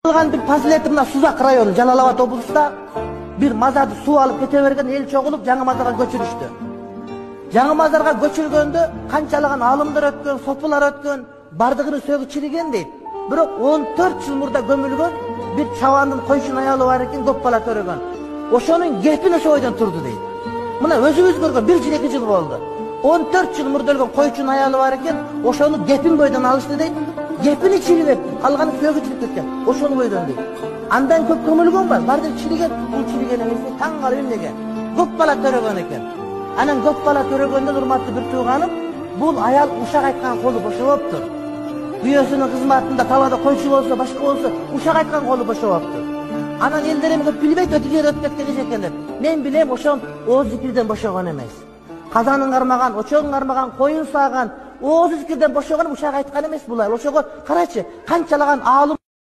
Kılgan bir faziletim mına Suzak rayonu Jalalabad облусунда bir mazardı su alıp kete bergen el çoğulup Жаңы Мазарга көчүрүштү. Жаңы Мазарга көчүргөндө канчалаган алымдар өткөн, сопулар өткөн, бардыгын сөгү чириген дейт. Бирок 14 жыл мурда gömülгөн bir çavandын койшун аялы бар экен, көп бала төрөгөн. Ошонун кепин ошо бойдон турду дейт. Мына өзүбүз көргөн 1 жыл 2 жыл болду. 14 жыл мурда өлгөн койчун аялы бар экен, ошону кепин бойдон алышты дейт. Кепини чирип, калганы сөгү чирип кеткен. Ошону бойдон дейт. Андан көп көмүлгөн бар, бардыр чириген, бул чириген эмес, таң калып эмнеге? Көп бала төрөгөн экен. Анан көп бала төрөгөндө урматтуу бир тууганым, бул аял ушак айткан колу бошоптур. Күйөөсүнүн кызматында талаада койчу болсо, башка болсо, ушак айткан колу бошоптур. Анан элдер эми билбейт өтүп жер өтүп кеткен экен деп. Мен билем ошон ооз зикирден бошогон эмес. Казанын кармаган, очогун кармаган, коюн сааган, ооз зикирден бошогон ушак айткан эмес бул аял. Ошого карачы, канчалаган аалым